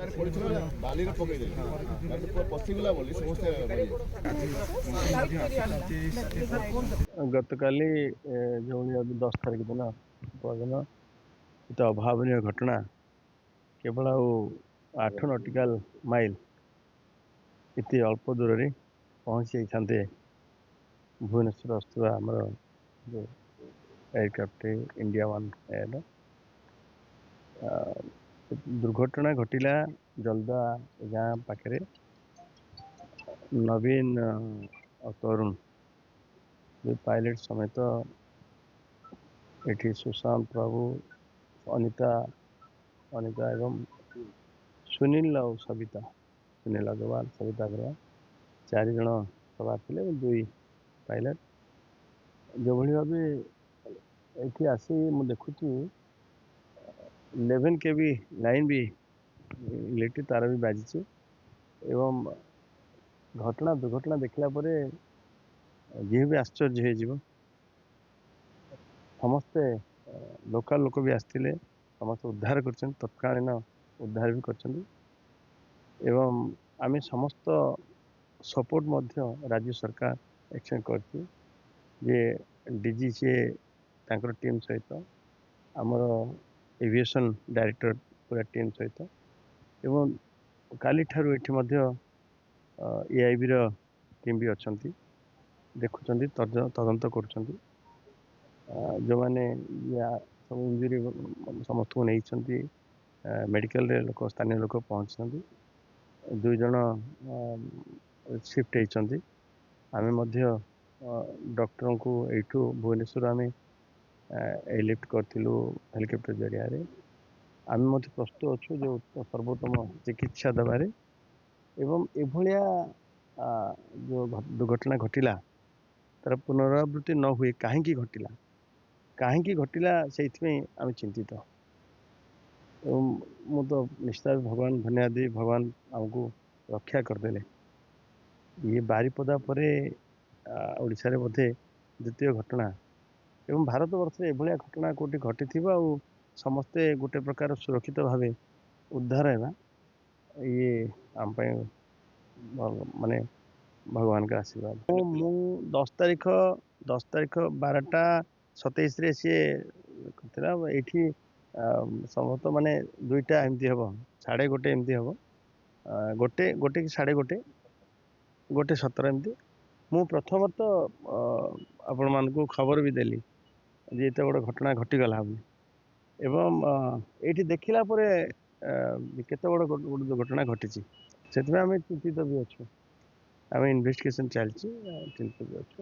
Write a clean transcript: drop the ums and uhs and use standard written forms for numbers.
ବାଲିରେ ପକେଇଦେଲି ପଶିଗଲା ବୋଲି ସମସ୍ତେ ଗତକାଲି ଯେଉଁ 10 ତାରିଖ ଦିନ ପରଦିନ ଏତେ ଅଭାବନୀୟ ଘଟଣା କେବଳ ଆଉ 8 ନଟିକାଲ ମାଇଲ ଏତେ ଅଳ୍ପ ଦୂରରେ ପହଞ୍ଚି ଯାଇଥାନ୍ତେ ଭୁବନେଶ୍ୱର ଆସୁଥିବା ଆମର ଯେଉଁ ଏୟାରକ୍ରାଫ୍ଟ ଇଣ୍ଡିଆ ୱାନ୍ ଏୟାର ଦୁର୍ଘଟଣା ଘଟିଲା ଜଲଦା ଗାଁ ପାଖରେ। ନवीन और तरुण जो पायलट समेत एठी सुशांत बाबू अनिता अनिता एवं सुनील और सविता सुनील अग्रवाल सविता अग्रवाल 4 जन सवार थे 2 पायलट जो भाई भाव ये आसी मु देखुची 11 के भी लाइन भी इलेक्ट्रिक तार भी बाजी एवं घटना दुर्घटना देखला परे जी भी आश्चर्य हो समस्ते लोकल लोक भी आसते समस्त उद्धार कर तत्कालीन उद्धार भी कर आम समस्त सपोर्ट राज्य सरकार एक्सटेंड कर डीजी सी टीम सहित आमर एविएशन डायरेक्टर पूरा टीम सहित एवं काली ठारू एठी मध्य एआईबी रो टीम भी अच्छा देखुं तदंत कर जो मैंने सब इंजुरी समस्त को नहीं मेडिकल लोक स्थानीय लोक पहुँची 2 जन शिफ्ट होती आम डॉक्टर को यू भुवनेश्वर आम एयरलिफ्ट करूँ हेलिकॉप्टर जरिया आम प्रस्तुत अच्छु जो सर्वोत्तम चिकित्सा देवे एवं एभलिया जो दुर्घटना घटिला तार पुनरावृत्ति न हुए कहीं घटिला से आम चिंतित मु तो निश्चित भगवान धन्यवाद दी भगवान आमको रक्षा करदे ये बारिपदा पर ओडिशा रे बोधे द्वितीय घटना एवं भारत वर्ष एभलिया घटना कोटी घटी समस्ते गोटे प्रकार सुरक्षित भाव उद्धार है ये आम माने भगवान का आशीर्वाद। मु 10 तारीख 12:27 सी ये समस्त माने 2टा एमती हम 1:30 एमती हम गोटे गोटे कि 1:30 1:17 एमती मु प्रथमत आपण मानकु खबर भी देली जे एत बड़ घटना घटीगला एवं ये देखला केते बड़ दुर्घटना घटी से आम चिंतित भी अच्छे आम इन्वेस्टिगेशन चलती चिंतित भी अच्छे।